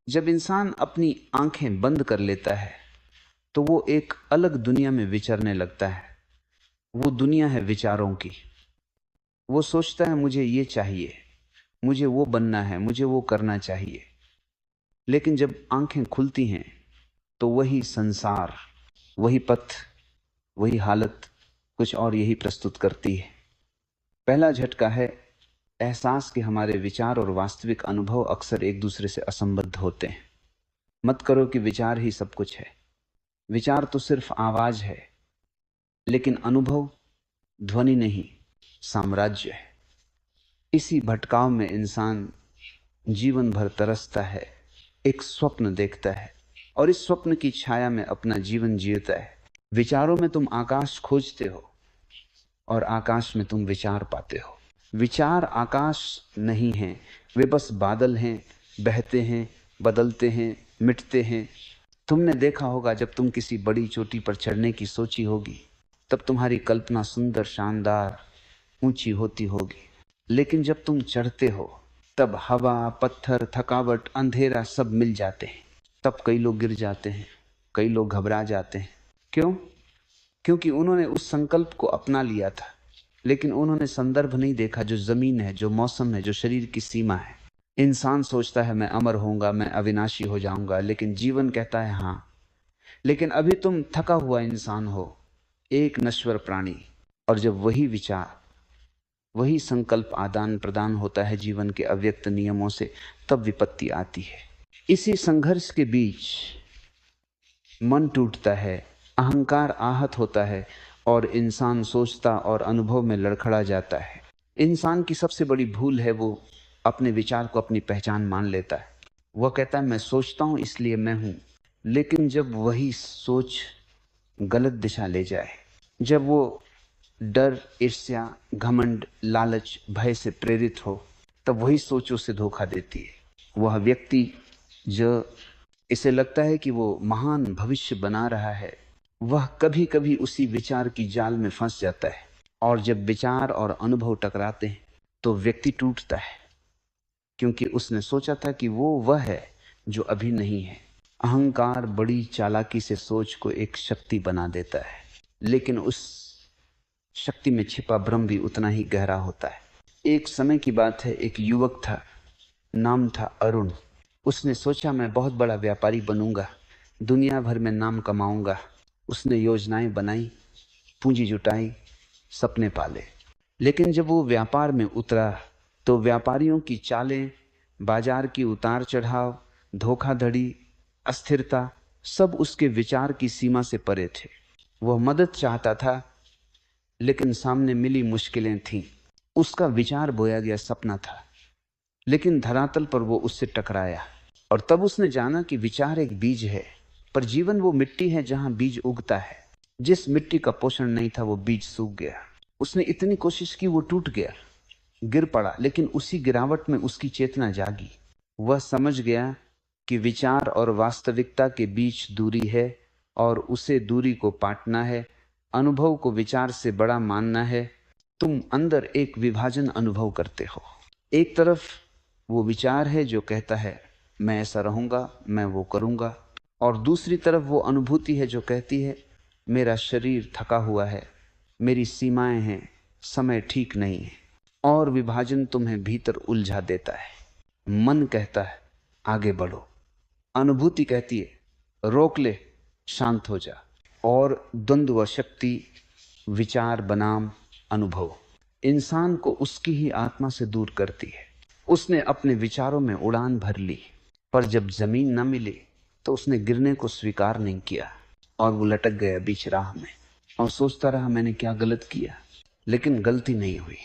जब इंसान अपनी आंखें बंद कर लेता है तो वो एक अलग दुनिया में विचरने लगता है। वो दुनिया है विचारों की। वो सोचता है मुझे ये चाहिए, मुझे वो बनना है, मुझे वो करना चाहिए। लेकिन जब आंखें खुलती हैं तो वही संसार, वही पथ, वही हालत कुछ और यही प्रस्तुत करती है। पहला झटका है एहसास कि हमारे विचार और वास्तविक अनुभव अक्सर एक दूसरे से असंबद्ध होते हैं। मत करो कि विचार ही सब कुछ है। विचार तो सिर्फ आवाज है, लेकिन अनुभव ध्वनि नहीं, साम्राज्य है। इसी भटकाव में इंसान जीवन भर तरसता है, एक स्वप्न देखता है और इस स्वप्न की छाया में अपना जीवन जीता है। विचारों में तुम आकाश खोजते हो और आकाश में तुम विचार पाते हो। विचार आकाश नहीं हैं, वे बस बादल हैं, बहते हैं, बदलते हैं, मिटते हैं। तुमने देखा होगा जब तुम किसी बड़ी चोटी पर चढ़ने की सोची होगी, तब तुम्हारी कल्पना सुंदर, शानदार, ऊंची होती होगी। लेकिन जब तुम चढ़ते हो तब हवा, पत्थर, थकावट, अंधेरा सब मिल जाते हैं। तब कई लोग गिर जाते हैं, कई लोग घबरा जाते हैं। क्यों? क्योंकि उन्होंने उस संकल्प को अपना लिया था, लेकिन उन्होंने संदर्भ नहीं देखा, जो जमीन है, जो मौसम है, जो शरीर की सीमा है। इंसान सोचता है मैं अमर होऊंगा, मैं अविनाशी हो जाऊंगा, लेकिन जीवन कहता है हाँ। लेकिन अभी तुम थका हुआ इंसान हो, एक नश्वर प्राणी। और जब वही विचार, वही संकल्प आदान प्रदान होता है जीवन के अव्यक्त नियमों से, तब विपत्ति आती है। इसी संघर्ष के बीच मन टूटता है, अहंकार आहत होता है और इंसान सोचता और अनुभव में लड़खड़ा जाता है। इंसान की सबसे बड़ी भूल है वो अपने विचार को अपनी पहचान मान लेता है। वह कहता है मैं सोचता हूं इसलिए मैं हूं। लेकिन जब वही सोच गलत दिशा ले जाए, जब वो डर, ईर्ष्या, घमंड, लालच, भय से प्रेरित हो, तब वही सोच उसे धोखा देती है। वह व्यक्ति जो इसे लगता है कि वो महान भविष्य बना रहा है, वह कभी कभी उसी विचार की जाल में फंस जाता है। और जब विचार और अनुभव टकराते हैं तो व्यक्ति टूटता है, क्योंकि उसने सोचा था कि वो वह है जो अभी नहीं है। अहंकार बड़ी चालाकी से सोच को एक शक्ति बना देता है, लेकिन उस शक्ति में छिपा भ्रम भी उतना ही गहरा होता है। एक समय की बात है, एक युवक था, नाम था अरुण। उसने सोचा मैं बहुत बड़ा व्यापारी बनूंगा, दुनिया भर में नाम कमाऊंगा। उसने योजनाएं बनाई, पूंजी जुटाई, सपने पाले। लेकिन जब वो व्यापार में उतरा तो व्यापारियों की चालें, बाजार की उतार चढ़ाव, धोखाधड़ी, अस्थिरता, सब उसके विचार की सीमा से परे थे। वह मदद चाहता था, लेकिन सामने मिली मुश्किलें थीं। उसका विचार बोया गया सपना था, लेकिन धरातल पर वो उससे टकराया। और तब उसने जाना कि विचार एक बीज है, पर जीवन वो मिट्टी है जहां बीज उगता है। जिस मिट्टी का पोषण नहीं था वो बीज सूख गया। उसने इतनी कोशिश की, वो टूट गया, गिर पड़ा, लेकिन उसी गिरावट में उसकी चेतना जागी। वह समझ गया कि विचार और वास्तविकता के बीच दूरी है और उसे दूरी को पाटना है। अनुभव को विचार से बड़ा मानना है। तुम अंदर एक विभाजन अनुभव करते हो। एक तरफ वो विचार है जो कहता है मैं ऐसा रहूंगा, मैं वो करूंगा, और दूसरी तरफ वो अनुभूति है जो कहती है मेरा शरीर थका हुआ है, मेरी सीमाएं हैं, समय ठीक नहीं है। और विभाजन तुम्हें भीतर उलझा देता है। मन कहता है आगे बढ़ो, अनुभूति कहती है रोक ले, शांत हो जा। और द्वंद्व शक्ति, विचार बनाम अनुभव, इंसान को उसकी ही आत्मा से दूर करती है। उसने अपने विचारों में उड़ान भर ली, पर जब जमीन न मिली तो उसने गिरने को स्वीकार नहीं किया और वो लटक गया बीच राह में और सोचता रहा मैंने क्या गलत किया। लेकिन गलती नहीं हुई।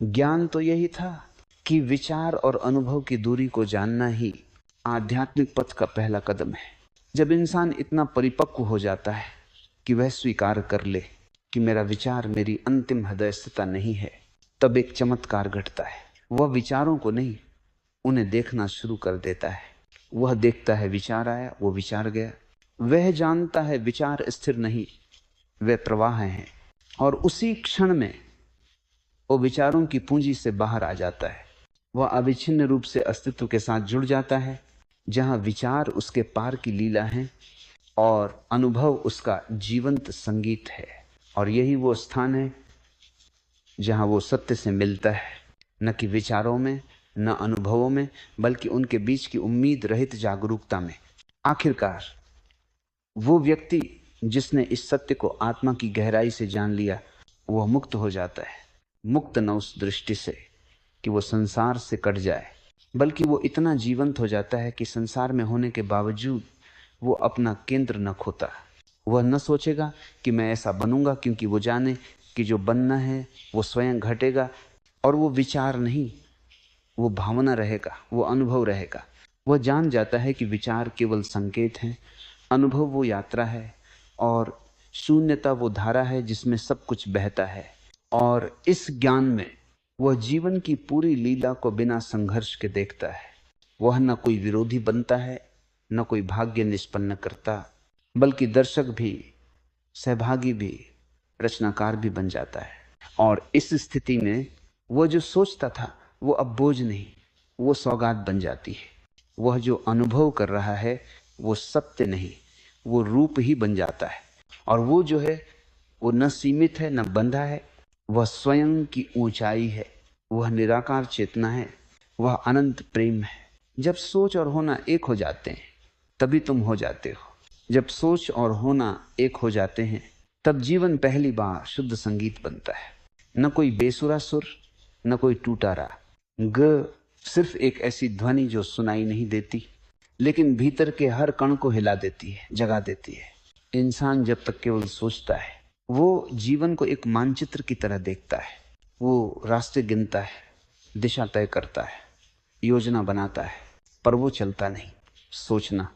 ज्ञान तो यही था कि विचार और अनुभव की दूरी को जानना ही आध्यात्मिक पथ का पहला कदम है। जब इंसान इतना परिपक्व हो जाता है कि वह स्वीकार कर ले कि मेरा विचार मेरी अंतिम हृदयस्थता नहीं है, तब एक चमत्कार घटता है। वह विचारों को नहीं, उन्हें देखना शुरू कर देता है। वह देखता है विचार आया, वो विचार गया। वह जानता है विचार स्थिर नहीं, वे प्रवाह हैं। और उसी क्षण में वो विचारों की पूंजी से बाहर आ जाता है। वह अविच्छिन्न रूप से अस्तित्व के साथ जुड़ जाता है जहां विचार उसके पार की लीला है और अनुभव उसका जीवंत संगीत है। और यही वो स्थान है जहां वो सत्य से मिलता है, न कि विचारों में, न अनुभवों में, बल्कि उनके बीच की उम्मीद रहित जागरूकता में। आखिरकार वो व्यक्ति जिसने इस सत्य को आत्मा की गहराई से जान लिया, वह मुक्त हो जाता है। मुक्त न उस दृष्टि से कि वो संसार से कट जाए, बल्कि वो इतना जीवंत हो जाता है कि संसार में होने के बावजूद वो अपना केंद्र न खोता। वह न सोचेगा कि मैं ऐसा बनूंगा, क्योंकि वो जाने कि जो बनना है वो स्वयं घटेगा। और वो विचार नहीं, वो भावना रहेगा, वो अनुभव रहेगा। वह जान जाता है कि विचार केवल संकेत हैं, अनुभव वो यात्रा है, और शून्यता वो धारा है जिसमें सब कुछ बहता है। और इस ज्ञान में वह जीवन की पूरी लीला को बिना संघर्ष के देखता है। वह न कोई विरोधी बनता है, न कोई भाग्य निष्पन्न करता, बल्कि दर्शक भी, सहभागी भी, रचनाकार भी बन जाता है। और इस स्थिति में वह जो सोचता था वो अब बोझ नहीं, वो सौगात बन जाती है। वह जो अनुभव कर रहा है वो सत्य नहीं, वो रूप ही बन जाता है। और वो जो है वो न सीमित है न बंधा है, वह स्वयं की ऊंचाई है, वह निराकार चेतना है, वह अनंत प्रेम है। जब सोच और होना एक हो जाते हैं तभी तुम हो जाते हो। जब सोच और होना एक हो जाते हैं तब जीवन पहली बार शुद्ध संगीत बनता है। न कोई बेसुरा सुर, न कोई टूटा राग। ग सिर्फ एक ऐसी ध्वनि जो सुनाई नहीं देती, लेकिन भीतर के हर कण को हिला देती है, जगा देती है। इंसान जब तक केवल सोचता है, वो जीवन को एक मानचित्र की तरह देखता है। वो रास्ते गिनता है, दिशा तय करता है, योजना बनाता है, पर वो चलता नहीं। सोचना,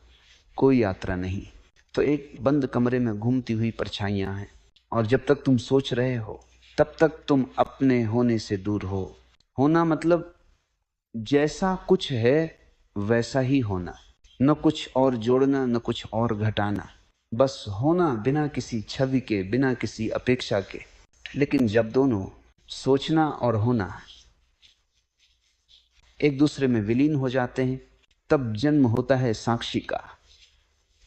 कोई यात्रा नहीं। तो एक बंद कमरे में घूमती हुई परछाइयां हैं, और जब तक तुम सोच रहे हो तब तक तुम अपने होने से दूर हो। होना मतलब जैसा कुछ है वैसा ही होना, न कुछ और जोड़ना न कुछ और घटाना, बस होना बिना किसी छवि के, बिना किसी अपेक्षा के। लेकिन जब दोनों, सोचना और होना, एक दूसरे में विलीन हो जाते हैं, तब जन्म होता है साक्षी का,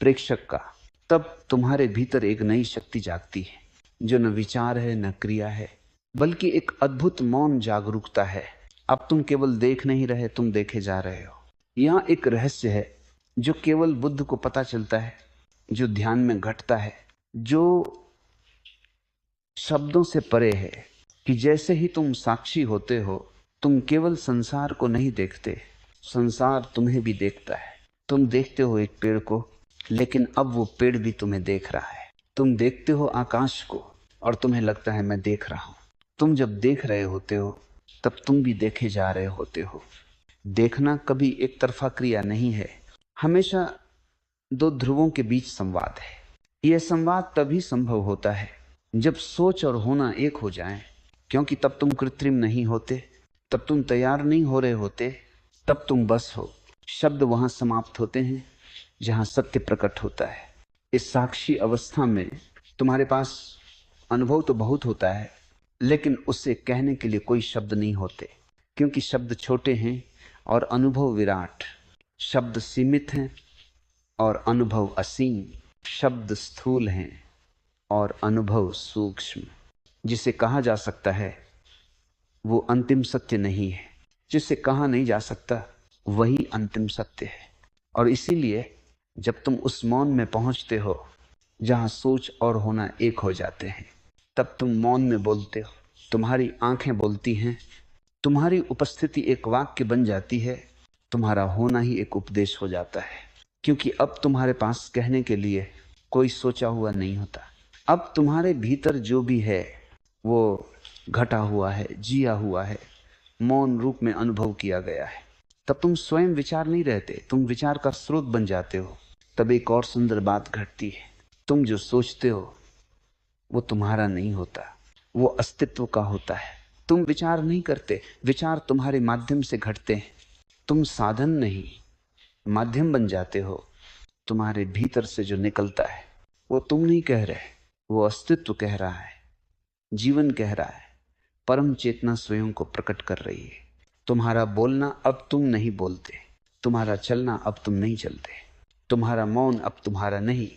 प्रेक्षक का। तब तुम्हारे भीतर एक नई शक्ति जागती है, जो न विचार है न क्रिया है, बल्कि एक अद्भुत मौन जागरूकता है। अब तुम केवल देख नहीं रहे, तुम देखे जा रहे हो। यहाँ एक रहस्य है जो केवल बुद्ध को पता चलता है, जो ध्यान में घटता है, जो शब्दों से परे है, कि जैसे ही तुम साक्षी होते हो, तुम केवल संसार को नहीं देखते, संसार तुम्हें भी देखता है। तुम देखते हो एक पेड़ को, लेकिन अब वो पेड़ भी तुम्हें देख रहा है। तुम देखते हो आकाश को और तुम्हें लगता है मैं देख रहा हूं। तुम जब देख रहे होते हो तब तुम भी देखे जा रहे होते हो। देखना कभी एक तरफा क्रिया नहीं है, हमेशा दो ध्रुवों के बीच संवाद है। यह संवाद तभी संभव होता है जब सोच और होना एक हो जाएं, क्योंकि तब तुम कृत्रिम नहीं होते, तब तुम तैयार नहीं हो रहे होते, तब तुम बस हो। शब्द वहां समाप्त होते हैं जहां सत्य प्रकट होता है। इस साक्षी अवस्था में तुम्हारे पास अनुभव तो बहुत होता है, लेकिन उससे कहने के लिए कोई शब्द नहीं होते, क्योंकि शब्द छोटे हैं और अनुभव विराट। शब्द सीमित हैं और अनुभव असीम। शब्द स्थूल हैं और अनुभव सूक्ष्म। जिसे कहा जा सकता है वो अंतिम सत्य नहीं है, जिसे कहा नहीं जा सकता वही अंतिम सत्य है। और इसीलिए जब तुम उस मौन में पहुंचते हो जहां सोच और होना एक हो जाते हैं, तब तुम मौन में बोलते हो, तुम्हारी आंखें बोलती हैं, तुम्हारी उपस्थिति एक वाक्य बन जाती है, तुम्हारा होना ही एक उपदेश हो जाता है। क्योंकि अब तुम्हारे पास कहने के लिए कोई सोचा हुआ नहीं होता। अब तुम्हारे भीतर जो भी है वो घटा हुआ है, जिया हुआ है, मौन रूप में अनुभव किया गया है। तब तुम स्वयं विचार नहीं रहते, तुम विचार का स्रोत बन जाते हो। तब एक और सुंदर बात घटती है, तुम जो सोचते हो वो तुम्हारा नहीं होता, वो अस्तित्व का होता है। तुम विचार नहीं करते, विचार तुम्हारे माध्यम से घटते हैं। तुम साधन नहीं, माध्यम बन जाते हो। तुम्हारे भीतर से जो निकलता है वो तुम नहीं कह रहे, वो अस्तित्व कह रहा है, जीवन कह रहा है, परम चेतना स्वयं को प्रकट कर रही है। तुम्हारा बोलना अब तुम नहीं बोलते, तुम्हारा चलना अब तुम नहीं चलते, तुम्हारा मौन अब तुम्हारा नहीं,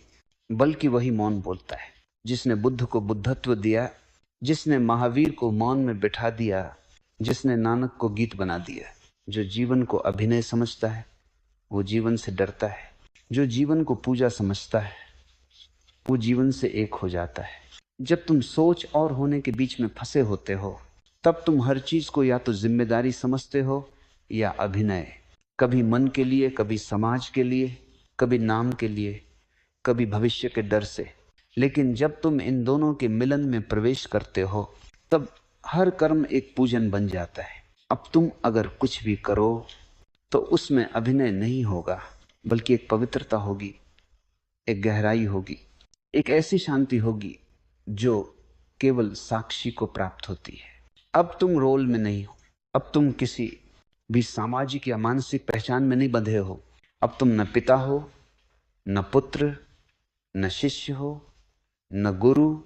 बल्कि वही मौन बोलता है। जिसने बुद्ध को बुद्धत्व दिया, जिसने महावीर को मौन में बिठा दिया, जिसने नानक को गीत बना दिया। जो जीवन को अभिनय समझता है वो जीवन से डरता है, जो जीवन को पूजा समझता है वो जीवन से एक हो जाता है। जब तुम सोच और होने के बीच में फंसे होते हो तब तुम हर चीज को या तो जिम्मेदारी समझते हो या अभिनय, कभी मन के लिए, कभी समाज के लिए, कभी नाम के लिए, कभी भविष्य के डर से। लेकिन जब तुम इन दोनों के मिलन में प्रवेश करते हो तब हर कर्म एक पूजन बन जाता है। अब तुम अगर कुछ भी करो तो उसमें अभिनय नहीं होगा, बल्कि एक पवित्रता होगी, एक गहराई होगी, एक ऐसी शांति होगी जो केवल साक्षी को प्राप्त होती है। अब तुम रोल में नहीं हो, अब तुम किसी भी सामाजिक या मानसिक पहचान में नहीं बंधे हो। अब तुम न पिता हो, न पुत्र, न शिष्य हो, न गुरु।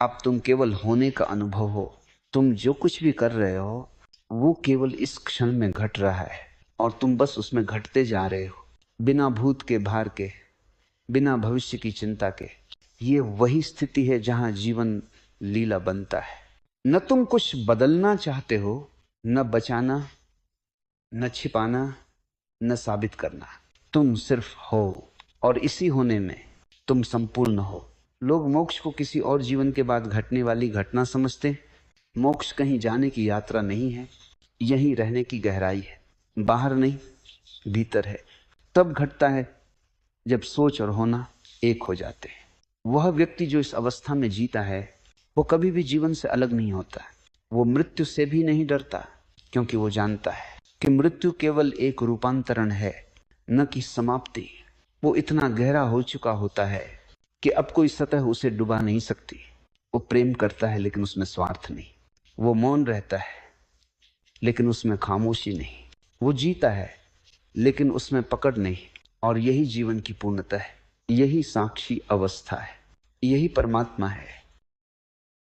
अब तुम केवल होने का अनुभव हो। तुम जो कुछ भी कर रहे हो वो केवल इस क्षण में घट रहा है और तुम बस उसमें घटते जा रहे हो, बिना भूत के भार के, बिना भविष्य की चिंता के। ये वही स्थिति है जहां जीवन लीला बनता है। न तुम कुछ बदलना चाहते हो, न बचाना, न छिपाना, न साबित करना। तुम सिर्फ हो और इसी होने में तुम संपूर्ण हो। लोग मोक्ष को किसी और जीवन के बाद घटने वाली घटना समझते। मोक्ष कहीं जाने की यात्रा नहीं है, यहीं रहने की गहराई है। बाहर नहीं, भीतर है। तब घटता है जब सोच और होना एक हो जाते हैं। वह व्यक्ति जो इस अवस्था में जीता है वो कभी भी जीवन से अलग नहीं होता। वो मृत्यु से भी नहीं डरता, क्योंकि वो जानता है कि मृत्यु केवल एक रूपांतरण है, न कि समाप्ति। वो इतना गहरा हो चुका होता है कि अब कोई सतह उसे डुबा नहीं सकती। वो प्रेम करता है लेकिन उसमें स्वार्थ नहीं। वो मौन रहता है लेकिन उसमें खामोशी नहीं। वो जीता है लेकिन उसमें पकड़ नहीं। और यही जीवन की पूर्णता है, यही साक्षी अवस्था है, यही परमात्मा है।